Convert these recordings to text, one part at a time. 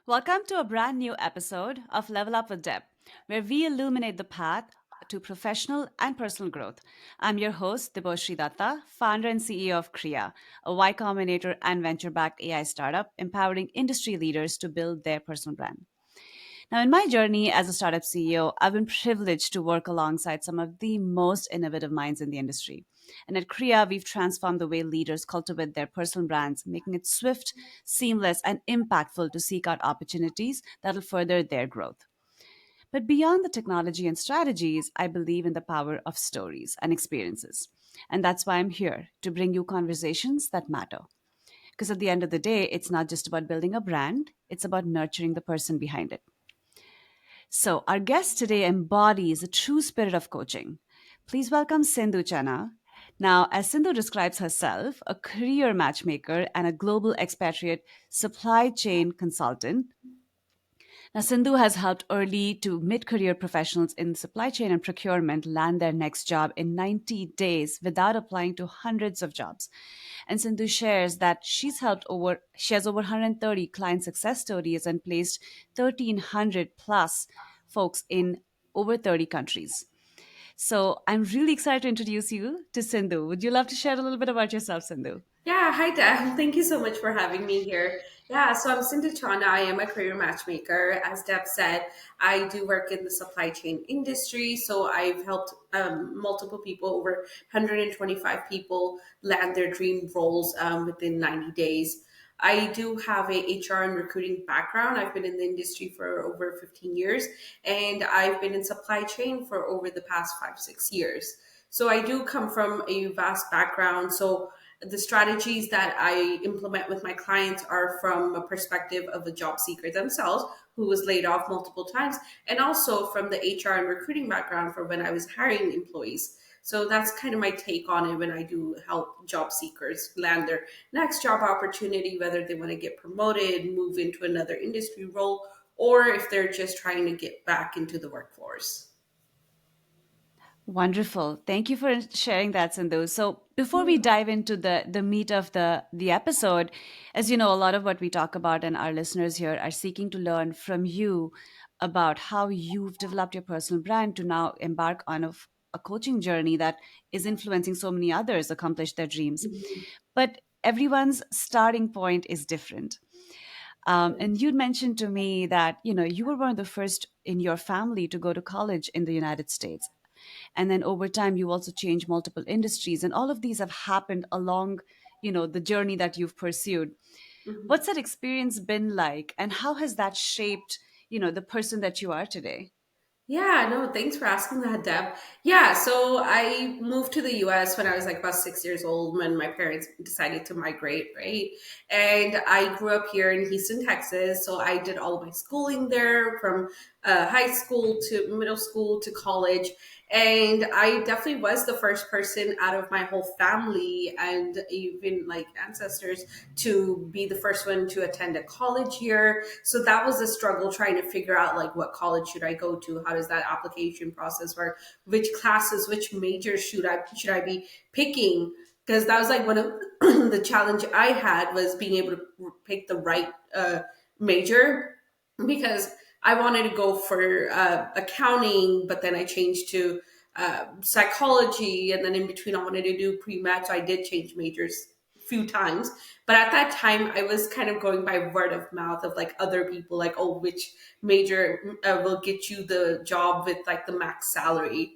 Welcome to a brand new episode of Level Up with Deb, where we illuminate the path to professional and personal growth. I'm your host, Deb Dutta, founder and CEO of Kriya, a Y Combinator and venture backed AI startup empowering industry leaders to build their personal brand. Now, in my journey as a startup CEO, I've been privileged to work alongside some of the most innovative minds in the industry. And at Kriya, we've transformed the way leaders cultivate their personal brands, making it swift, seamless, and impactful to seek out opportunities that'll further their growth. But beyond the technology and strategies, I believe in the power of stories and experiences. And that's why I'm here to bring you conversations that matter. Because at the end of the day, it's not just about building a brand, it's about nurturing the person behind it. So, our guest today embodies a true spirit of coaching. Please welcome Sindho Channa. Now, as Sindhu describes herself, a career matchmaker and a global expatriate supply chain consultant. Now, Sindhu has helped early to mid career professionals in supply chain and procurement land their next job in 90 days without applying to hundreds of jobs. And Sindhu shares that she has over 130 client success stories and placed 1,300 plus folks in over 30 countries. So I'm really excited to introduce you to Sindhu. Would you love to share a little bit about yourself, Sindhu? Yeah, hi Deb. Thank you so much for having me here. Yeah, so I'm Sindho Channa. I am a career matchmaker. As Deb said, I do work in the supply chain industry. So I've helped multiple people, over 125 people, land their dream roles within 90 days. I do have a HR and recruiting background. I've been in the industry for over 15 years, and I've been in supply chain for over the past 5, 6 years. So I do come from a vast background. So the strategies that I implement with my clients are from a perspective of a job seeker themselves who was laid off multiple times, and also from the HR and recruiting background for when I was hiring employees. So that's kind of my take on it when I do help job seekers land their next job opportunity, whether they want to get promoted, move into another industry role, or if they're just trying to get back into the workforce. Wonderful. Thank you for sharing that, Sindhu. So before we dive into the meat of the episode, as you know, a lot of what we talk about and our listeners here are seeking to learn from you about how you've developed your personal brand to now embark on a coaching journey that is influencing so many others accomplish their dreams. But everyone's starting point is different. And you'd mentioned to me that you were one of the first in your family to go to college in the United States, and then over time you also change multiple industries, and all of these have happened along the journey that you've pursued. What's that experience been like, and how has that shaped the person that you are today? Yeah, no, thanks for asking that, Deb. Yeah, so I moved to the US when I was like about 6 years old when my parents decided to migrate, right? And I grew up here in Houston, Texas. So I did all of my schooling there from high school to middle school to college. And I definitely was the first person out of my whole family and even like ancestors to be the first one to attend a college here. So that was a struggle trying to figure out like what college should I go to? How does that application process work? Which classes, which majors should I be picking? Because that was like one of the challenge I had was being able to pick the right major, because I wanted to go for accounting, but then I changed to psychology, and then in between I wanted to do pre-med, so I did change majors a few times. But at that time, I was kind of going by word of mouth of like other people, like, oh, which major will get you the job with like the max salary.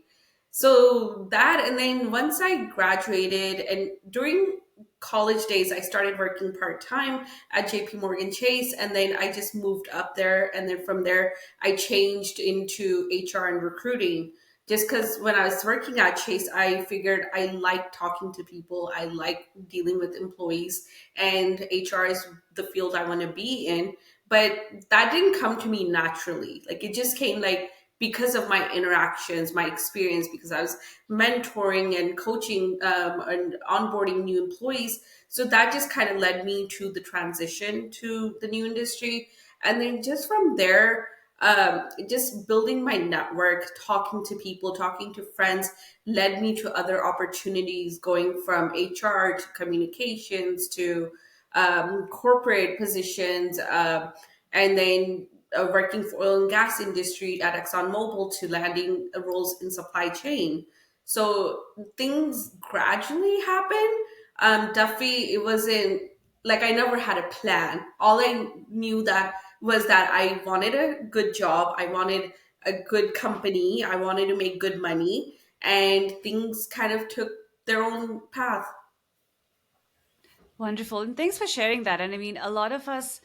So that, and then once I graduated and during college days, I started working part time at JP Morgan Chase, and then I just moved up there. And then from there, I changed into HR and recruiting. Just because when I was working at Chase, I figured I like talking to people, I like dealing with employees, and HR is the field I want to be in. But that didn't come to me naturally. Like it just came like because of my interactions, my experience, because I was mentoring and coaching and onboarding new employees. So that just kind of led me to the transition to the new industry. And then just from there, just building my network, talking to people, talking to friends, led me to other opportunities, going from HR to communications to corporate positions. and then working for oil and gas industry at ExxonMobil to landing roles in supply chain. So things gradually happen. Definitely, it wasn't like I never had a plan. All I knew that was that I wanted a good job. I wanted a good company. I wanted to make good money, and things kind of took their own path. Wonderful. And thanks for sharing that. And I mean, a lot of us,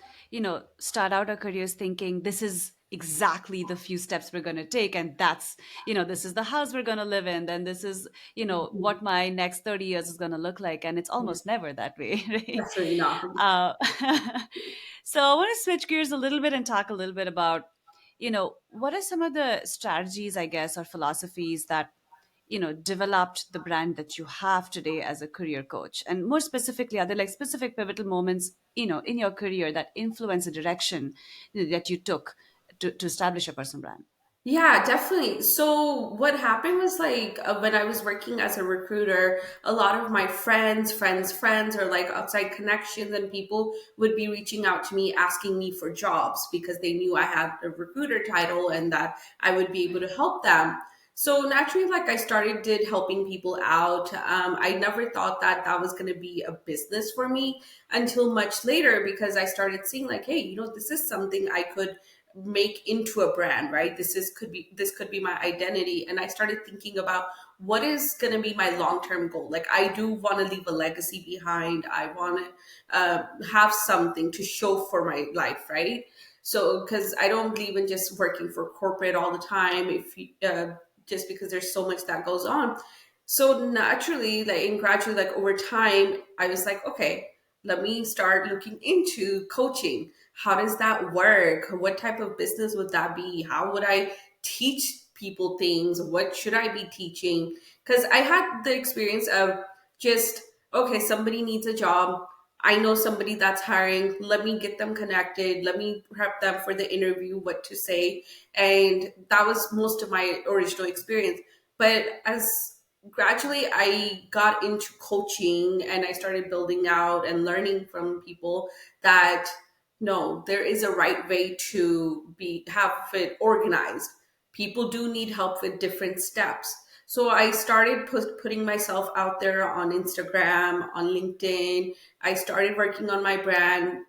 start out our careers thinking this is exactly the few steps we're going to take. And that's, this is the house we're going to live in. Then this is, Mhm. what my next 30 years is going to look like. And it's Yeah, almost never that way, right? definitely not. Uh, so I want to switch gears a little bit and talk a little bit about, what are some of the strategies, I guess, or philosophies that developed the brand that you have today as a career coach? And more specifically, are there like specific pivotal moments in your career that influence the direction that you took to establish a personal brand? Yeah, definitely. So what happened was like when I was working as a recruiter, a lot of my friends, or like outside connections and people would be reaching out to me asking me for jobs because they knew I had a recruiter title and that I would be able to help them. So naturally, like I started did helping people out. I never thought that that was going to be a business for me until much later because I started seeing like, hey, this is something I could make into a brand, right? This could be my identity. And I started thinking about what is going to be my long-term goal. Like I do want to leave a legacy behind. I want to have something to show for my life, right? So because I don't believe in just working for corporate all the time, if you, just because there's so much that goes on. So naturally, like and gradually, like over time, I was like, okay, let me start looking into coaching. How does that work? What type of business would that be? How would I teach people things? What should I be teaching? Because I had the experience of just, okay, somebody needs a job. I know somebody that's hiring. Let me get them connected. Let me prep them for the interview, what to say. And that was most of my original experience. But as gradually I got into coaching and I started building out and learning from people that no, there is a right way to be have it organized. People do need help with different steps. So I started putting myself out there on Instagram, on LinkedIn. I started working on my brand.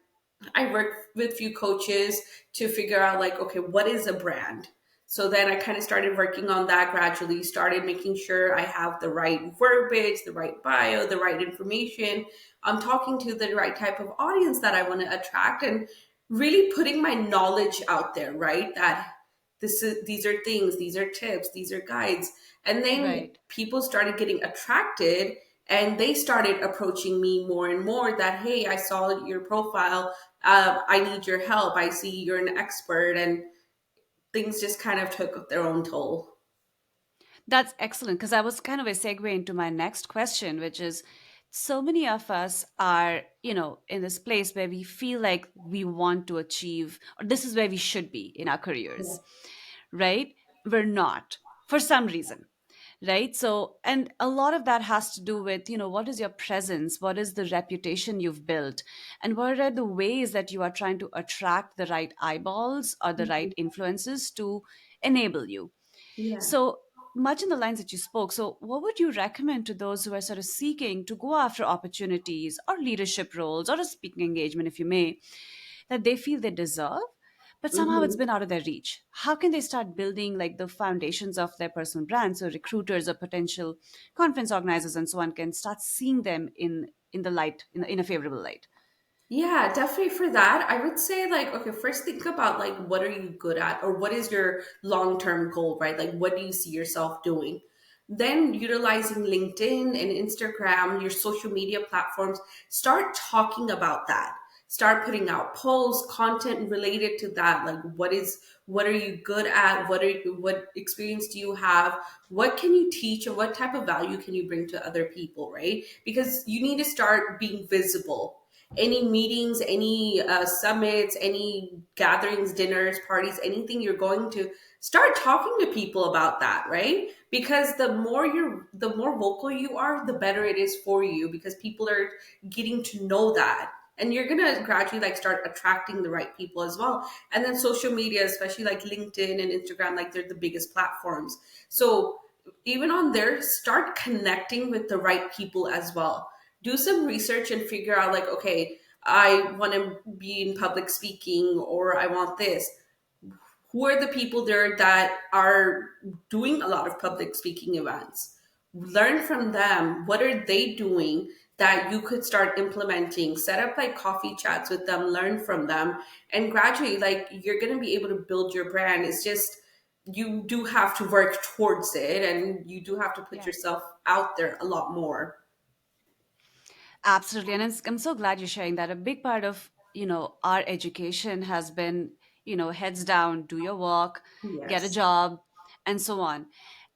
I worked with few coaches to figure out like, okay, what is a brand? So then I kind of started working on that gradually, started making sure I have the right verbiage, the right bio, the right information. I'm talking to the right type of audience that I want to attract and really putting my knowledge out there, right? That these are things, these are tips, these are guides. And then Right. people started getting attracted and they started approaching me more and more that, hey, I saw your profile. I need your help. I see you're an expert. And things just kind of took their own toll. That's excellent because that was kind of a segue into my next question, which is so many of us are, in this place where we feel like we want to achieve, or this is where we should be in our careers, right? We're not for some reason, right? So, and a lot of that has to do with, what is your presence? What is the reputation you've built? And what are the ways that you are trying to attract the right eyeballs or the right influences to enable you? Yeah. So, much in the lines that you spoke. So, what would you recommend to those who are sort of seeking to go after opportunities or leadership roles or a speaking engagement, if you may, that they feel they deserve, but somehow it's Hmm. been out of their reach? How can they start building like the foundations of their personal brand so recruiters or potential conference organizers and so on can start seeing them in the light, in a favorable light? Yeah, definitely for that. I would say like, okay, first think about like what are you good at or what is your long-term goal, right? Like what do you see yourself doing? Then utilizing LinkedIn and Instagram, your social media platforms, start talking about that. Start putting out posts, content related to that. Like what are you good at? What experience do you have? What can you teach and what type of value can you bring to other people, right? Because you need to start being visible. Any meetings, any summits, any gatherings, dinners, parties, anything you're going to, start talking to people about that, right? Because the more vocal you are, the better it is for you because people are getting to know that. and you're gonna gradually like start attracting the right people as well. And then social media, especially like LinkedIn and Instagram, like they're the biggest platforms. So even on there, start connecting with the right people as well. Do some research and figure out like, okay, I want to be in public speaking, or I want this. Who are the people there that are doing a lot of public speaking events? Learn from them. What are they doing that you could start implementing? Set up like coffee chats with them, learn from them, and gradually, like, you're going to be able to build your brand. It's just, you do have to work towards it, and you do have to put Yeah. yourself out there a lot more. Absolutely. And I'm so glad you're sharing that. A big part of, our education has been, heads down, do your work, get a Yes. job, and so on.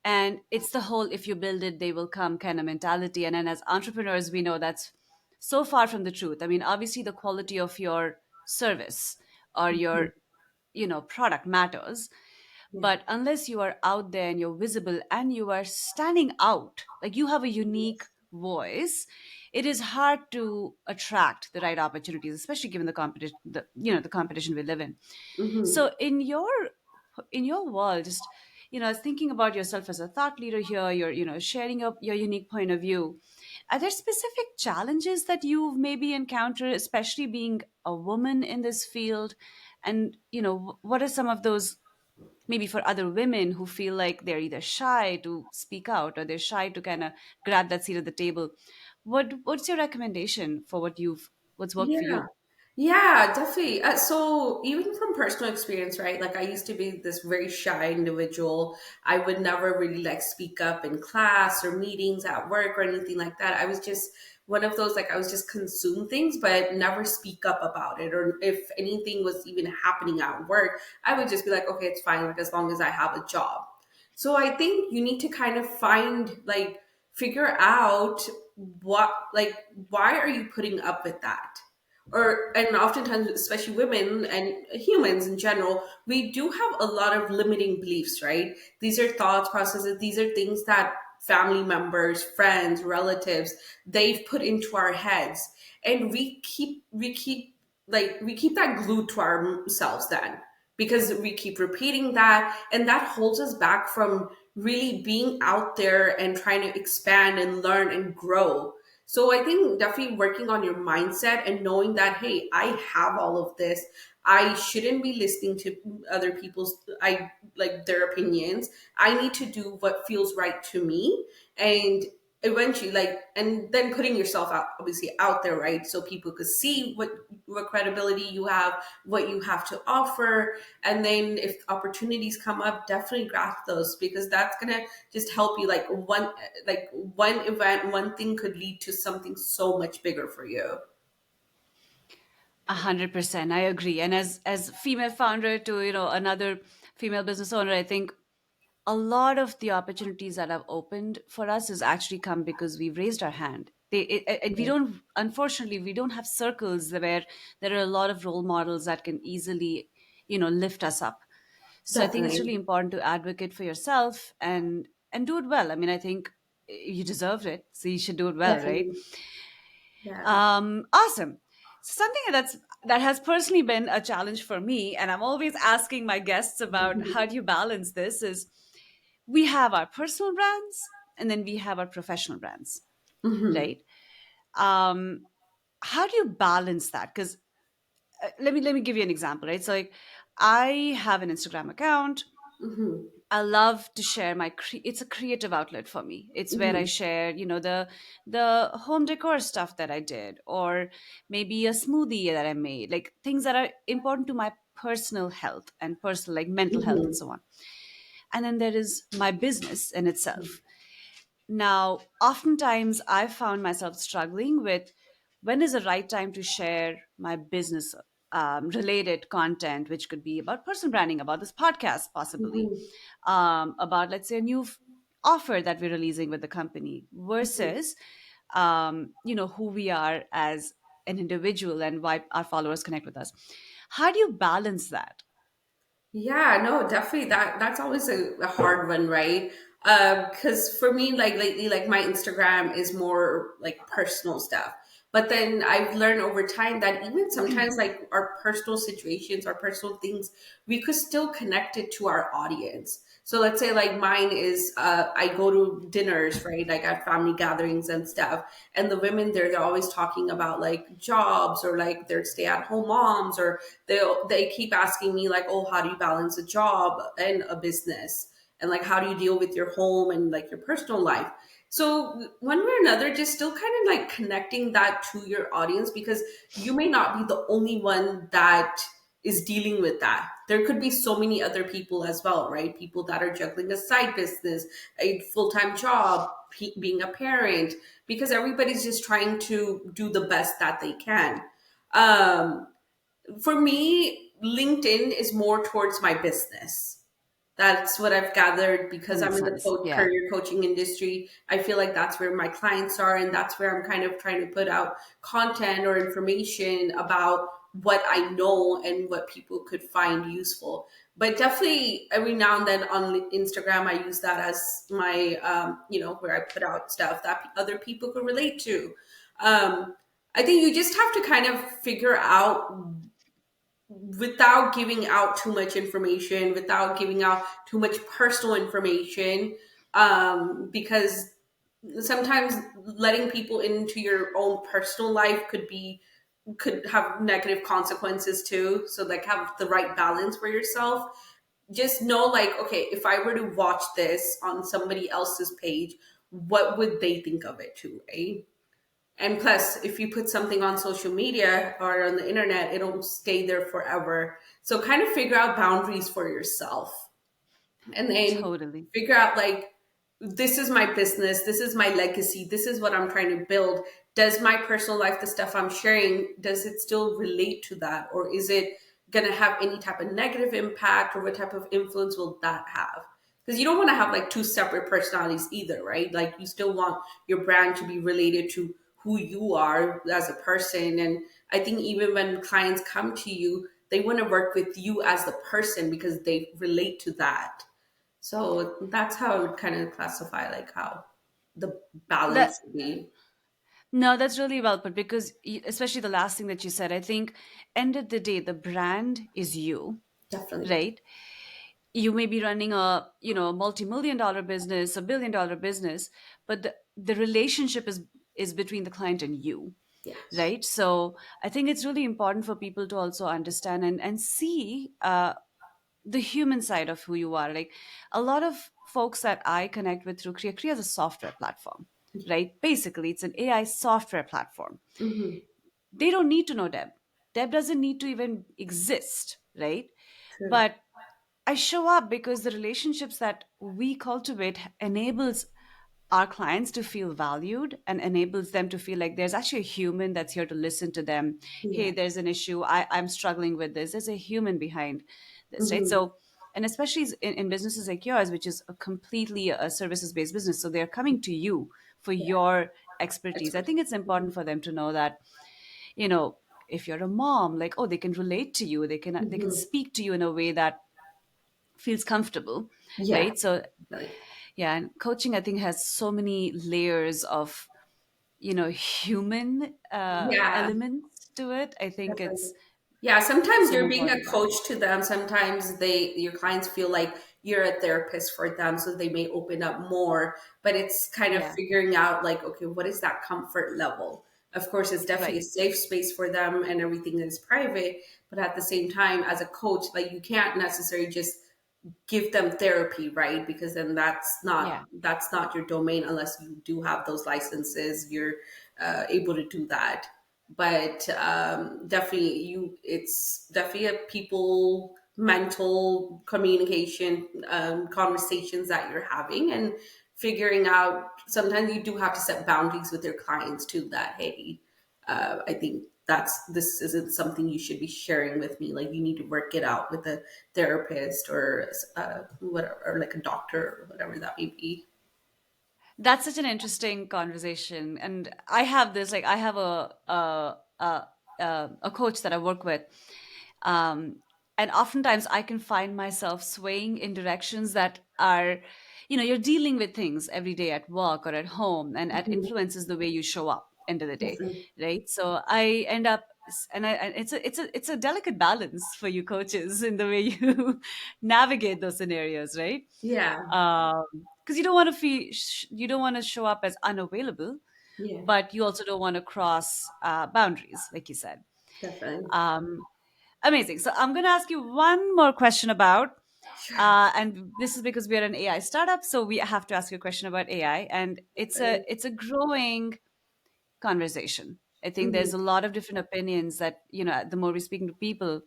And it's the whole if you build it, they will come kind of mentality. And then as entrepreneurs, we know that's so far from the truth. I mean, obviously the quality of your service or your, product matters, Yeah. but unless you are out there and you're visible and you are standing out, like you have a unique voice, it is hard to attract the right opportunities, especially given the competition, the competition we live in. Hmm. So in your world, just thinking about yourself as a thought leader here, you're sharing your unique point of view. Are there specific challenges that you've maybe encountered, especially being a woman in this field? And what are some of those, maybe for other women who feel like they're either shy to speak out or they're shy to kind of grab that seat at the table? What's your recommendation for what's worked for Yeah. you? Yeah, definitely. So even from personal experience, right? Like I used to be this very shy individual. I would never really like speak up in class or meetings at work or anything like that. I was just one of those, like I was just consume things, but never speak up about it. Or if anything was even happening at work, I would just be like, okay, it's fine. Like as long as I have a job. So I think you need to kind of find like figure out what like why are you putting up with that? Or and oftentimes, especially women and humans in general, we do have a lot of limiting beliefs, right? These are thoughts processes, these are things that family members, friends, relatives, they've put into our heads, and we keep that glued to ourselves then, because we keep repeating that, and that holds us back from really being out there and trying to expand and learn and grow. So I think definitely working on your mindset and knowing that, hey, I have all of this. I shouldn't be listening to other people's I like their opinions. I need to do what feels right to me. And eventually, like, and then putting yourself out, obviously out there, right? So people could see what credibility you have, what you have to offer. And then if opportunities come up, definitely grasp those, because that's gonna just help you. Like one event, one thing could lead to something so much bigger for you. 100%, I agree. And as female founder to another female business owner, I think a lot of the opportunities that have opened for us has actually come because we've raised our hand. And we Yeah, don't, unfortunately, we don't have circles where there are a lot of role models that can easily, lift us up. So I think it's definitely. really important to advocate for yourself and do it well. I mean, I think you deserved it, so you should do it well, right? Definitely. Yeah. Awesome. Something that has personally been a challenge for me, and I'm always asking my guests about how do you balance this, is we have our personal brands and then we have our professional brands, Hmm. right? Um, how do you balance that? Because let me give you an example, right? So like, I have an Instagram account. Hmm. I love to share it's a creative outlet for me. It's where I Hmm. share, the home decor stuff that I did, or maybe a smoothie that I made, like things that are important to my personal health and personal, like mental health and Hmm. so on. And then there is my business in itself. Now, oftentimes I found myself struggling with when is the right time to share my business related content, which could be about personal branding, about this podcast, possibly, Hmm. about, let's say, a new offer that we're releasing with the company, versus, who we are as an individual and why our followers connect with us. How do you balance that? Yeah, no, definitely that's always a hard one, right? Because for me, like lately, like my Instagram is more like personal stuff, But then I've learned over time that even sometimes, like our personal situations, our personal things, we could still connect it to our audience. So let's say like mine is I go to dinners, right? Like at family gatherings and stuff. And the women there, they're always talking about like jobs or like their stay-at-home moms, or they keep asking me like, oh, how do you balance a job and a business? And like how do you deal with your home and like your personal life? So one way or another, just still kind of like connecting that to your audience, because you may not be the only one that is dealing with that. There could be so many other people as well, right? People that are juggling a side business, a full-time job, being a parent, because everybody's just trying to do the best that they can. Um, for me, LinkedIn is more towards my business. That's what I've gathered That because I'm makes in the sense. Yeah, career coaching industry. I feel like that's where my clients are, and that's where I'm kind of trying to put out content or information about what I know and what people could find useful. But definitely, every now and then on Instagram, I use that as my, where I put out stuff that other people could relate to. I think you just have to kind of figure out, without giving out too much information, without giving out too much personal information, because sometimes letting people into your own personal life could have negative consequences too. So like have the right balance for yourself. Just know like, okay, if I were to watch this on somebody else's page, what would they think of it too, right? And plus, if you put something on social media or on the internet, it'll stay there forever. So kind of figure out boundaries for yourself, and then totally. figure out like, this is my business, this is my legacy, this is what I'm trying to build. Does my personal life, the stuff I'm sharing, does it still relate to that? Or is it going to have any type of negative impact, or what type of influence will that have? Because you don't want to have like two separate personalities either, right? Like you still want your brand to be related to who you are as a person. And I think even when clients come to you, they want to work with you as the person because they relate to that. So that's how I would kind of classify like how the That balance would be. No, that's really well put, because especially the last thing that you said, I think end of the day, the brand is you, Definitely. right? You may be running a, multi-million dollar business, a billion dollar business, but the relationship is between the client and you, Yes. right? So I think it's really important for people to also understand and see the human side of who you are. Like a lot of folks that I connect with through Kriya is a software platform, right? Basically, it's an AI software platform. Mm-hmm. They don't need to know Deb. Deb doesn't need to even exist, right? True. But I show up because the relationships that we cultivate enables our clients to feel valued and enables them to feel like there's actually a human that's here to listen to them. Hey, Yeah. there's an issue. I'm struggling with this. There's a human behind this, right? Mm-hmm. So, and especially in businesses like yours, which is a completely a services based business. So they're coming to you for Yeah. your expertise. I Expertise. think it's important for them to know that, you know, if you're a mom, like, oh, they can relate to you. They can Mm-hmm. speak to you in a way that feels comfortable, Yeah. right? So Definitely. yeah, and coaching I think has so many layers of, human Yeah. elements to it. I think Definitely. it's Yeah, sometimes so you're being a important that. coach to them. Sometimes your clients feel like you're a therapist for them, so they may open up more. But it's kind of Yeah, figuring out like, okay, what is that comfort level? Of course, it's definitely a right. safe space for them and everything is private. But at the same time, as a coach, like you can't necessarily just give them therapy, right? Because then Yeah. that's not your domain unless you do have those licenses. You're able to do that. But definitely, it's definitely a people mental communication conversations that you're having, and figuring out. Sometimes you do have to set boundaries with your clients too. That hey, I think this isn't something you should be sharing with me. Like you need to work it out with a therapist or whatever, or like a doctor or whatever that may be. That's such an interesting conversation, and I have this like I have a coach that I work with, um, and oftentimes I can find myself swaying in directions that are, you're dealing with things every day at work or at home, and it influences the way you show up. end of the day, Definitely. right? So I end up and it's a delicate balance for you coaches in the way you navigate those scenarios, right? Yeah. Because you don't want to feel you don't want to show up as unavailable, Yeah. but you also don't want to cross boundaries, like you said. Definitely. um, Amazing. So I'm going to ask you one more question about, Sure. and this is because we are an AI startup, so we have to ask you a question about AI, and Definitely. it's a growing conversation. I think there's Mhm. a lot of different opinions that, the more we're speaking to people.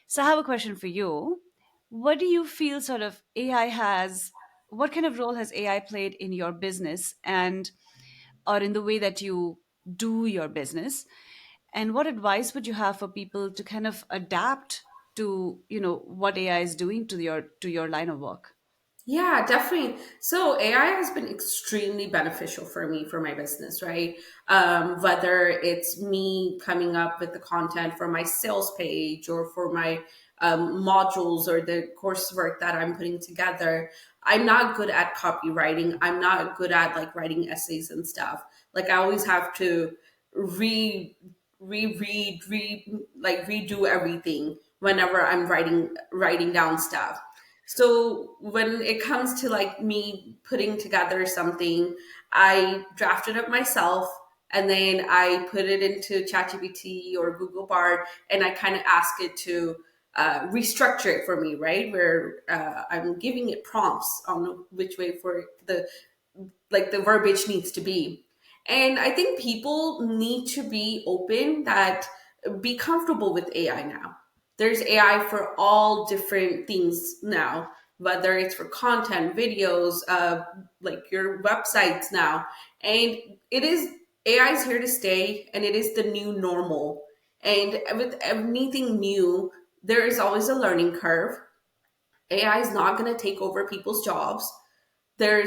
So I have a question for you. What do you feel sort of AI has? What kind of role has AI played in your business and or in the way that you do your business? And what advice would you have for people to kind of adapt to, what AI is doing to your line of work? Yeah, definitely. So AI has been extremely beneficial for me for my business, right? Whether it's me coming up with the content for my sales page or for my modules or the coursework that I'm putting together. I'm not good at copywriting. I'm not good at like writing essays and stuff. Like I always have to re reread, like redo everything whenever I'm writing down stuff. So when it comes to like me putting together something, I draft it up myself and then I put it into ChatGPT or Google Bard and I kind of ask it to restructure it for me, right? Where I'm giving it prompts on which way for the verbiage needs to be. And I think people need to be open that be comfortable with AI now. There's AI for all different things now, whether it's for content, videos, like your websites now. And it is AI is here to stay and it is the new normal. And with anything new, there is always a learning curve. AI is not going to take over people's jobs. There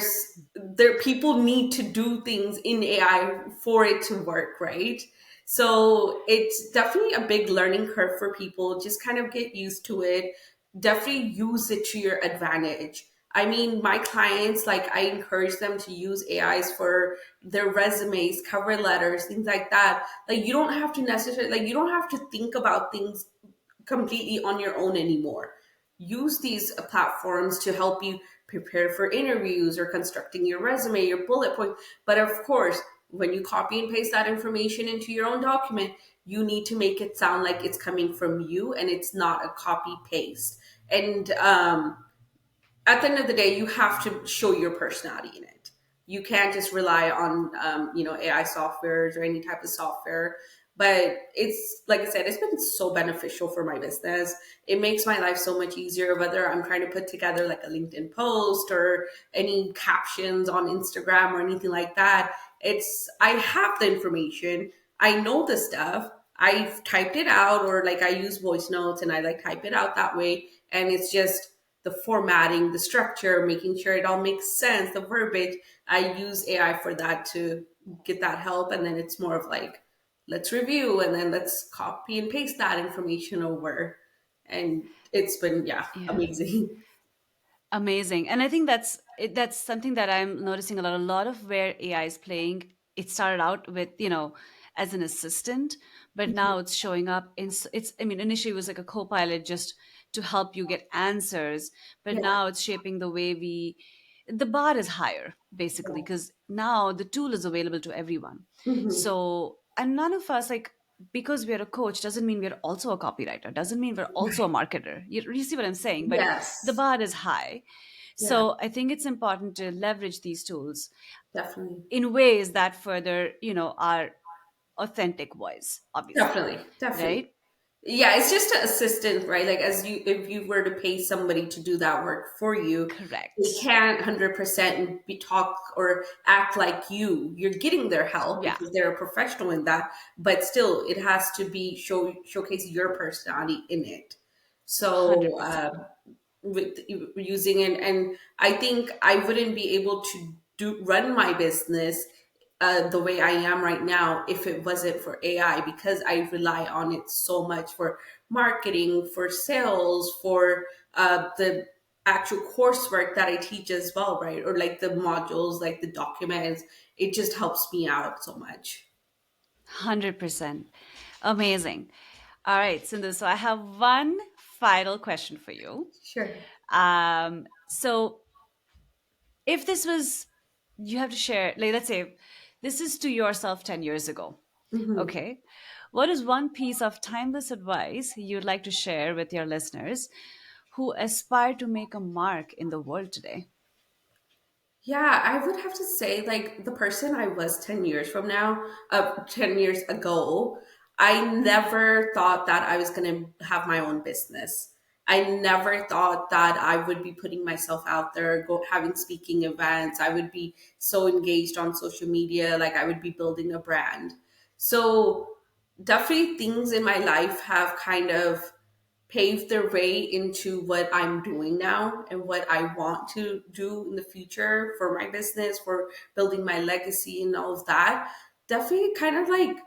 people need to do things in AI for it to work, right? So it's definitely a big learning curve for people. Just kind of get used to it. Definitely use it to your advantage. I mean, my clients, like I encourage them to use AIs for their resumes, cover letters, things like that. Like you don't have to necessarily like you don't have to think about things completely on your own anymore. Use these platforms to help you prepare for interviews or constructing your resume, your bullet points. But of course, when you copy and paste that information into your own document, you need to make it sound like it's coming from you and it's not a copy paste. And at the end of the day, you have to show your personality in it. You can't just rely on AI softwares or any type of software. But it's like I said, it's been so beneficial for my business. It makes my life so much easier. Whether I'm trying to put together like a LinkedIn post or any captions on Instagram or anything like that, it's I have the information. I know the stuff. I've typed it out, or like I use voice notes and I like type it out that way, and it's just the formatting, the structure, making sure it all makes sense, the verbiage. I use AI for that to get that help. And then it's more of like, let's review and then let's copy and paste that information over. And it's been, yeah, Yeah. amazing. Amazing. And I think that's something that I'm noticing a lot. A lot of where AI is playing, it started out with, as an assistant, but now it's showing up it's, I mean, initially it was like a co-pilot just to help you get answers, but Yeah. now it's shaping the way the bar is higher, basically, because now the tool is available to everyone. Hmm. So, and none of us, like, because we're a coach doesn't mean we're also a copywriter, doesn't mean we're also a marketer. You see what I'm saying? But the Yes. bar is high. Yeah, So I think it's important to leverage these tools definitely. in ways that further, our authentic voice, obviously, Definitely. Definitely. right? Yeah, it's just an assistant, right? Like as you, if you were to pay somebody to do that work for you, they Correct. can't 100% be talk or act like you. You're getting their help Yeah, because they're a professional in that, but still, it has to be showcase your personality in it. So 100%. with using it, and I think I wouldn't be able to do run my business the way I am right now if it wasn't for AI, because I rely on it so much for marketing, for sales, for the actual coursework that I teach as well, right? Or like the modules, like the documents. It just helps me out so much. 100%. Amazing. All right, Sindhu. So I have one final question for you. Sure. So if this was, you have to share, like, let's say this is to yourself 10 years ago. Mhm. Okay. What is one piece of timeless advice you'd like to share with your listeners who aspire to make a mark in the world today? Yeah, I would have to say, like, the person I was 10 years from now, 10 years ago, I never thought that I was going to have my own business. I never thought that I would be putting myself out there, having speaking events. I would be so engaged on social media, like, I would be building a brand. So, definitely things in my life have kind of paved their way into what I'm doing now and what I want to do in the future for my business, for building my legacy and all of that. Definitely kind of like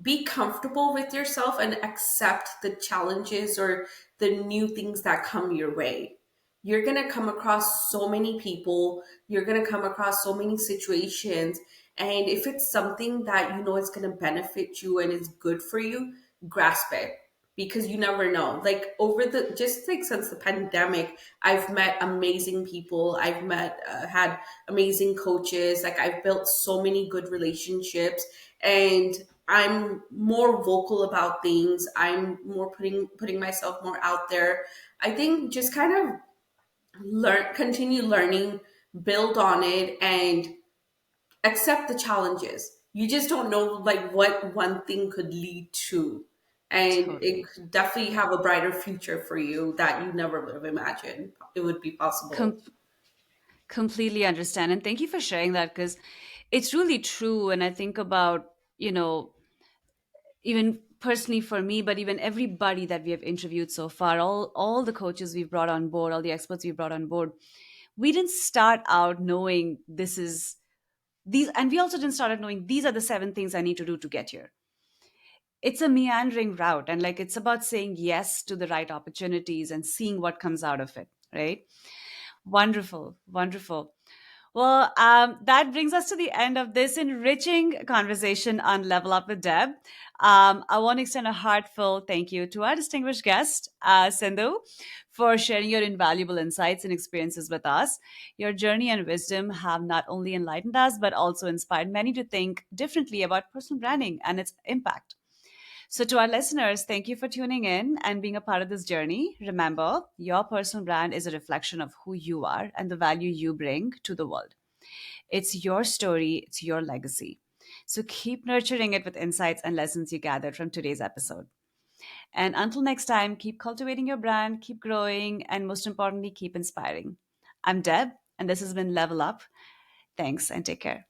be comfortable with yourself and accept the challenges or the new things that come your way. You're going to come across so many people, you're going to come across so many situations. And if it's something that you know is going to benefit you and is good for you, grasp it because you never know. Like over the just like since the pandemic, I've met amazing people. I've had amazing coaches. Like I've built so many good relationships and I'm more vocal about things. I'm more putting myself more out there. I think just kind of continue learning, build on it, and accept the challenges. You just don't know like what one thing could lead to, and it Totally. could definitely have a brighter future for you that you never would have imagined it would be possible. Com- Completely understand. And thank you for sharing that because it's really true. And I think about, even personally for me, but even everybody that we have interviewed so far, all the coaches we've brought on board, all the experts we've brought on board, we didn't start out knowing this is these, and we also didn't start out knowing these are the seven things I need to do to get here. It's a meandering route, and like it's about saying yes to the right opportunities and seeing what comes out of it, right? Wonderful, wonderful. Well, that brings us to the end of this enriching conversation on Level Up with Deb. I want to extend a heartfelt thank you to our distinguished guest, Sindhu, for sharing your invaluable insights and experiences with us. Your journey and wisdom have not only enlightened us, but also inspired many to think differently about personal branding and its impact. So, to our listeners, thank you for tuning in and being a part of this journey. Remember, your personal brand is a reflection of who you are and the value you bring to the world. It's your story, it's your legacy. So keep nurturing it with insights and lessons you gathered from today's episode. And until next time, keep cultivating your brand, keep growing, and most importantly, keep inspiring. I'm Deb, and this has been Level Up. Thanks and take care.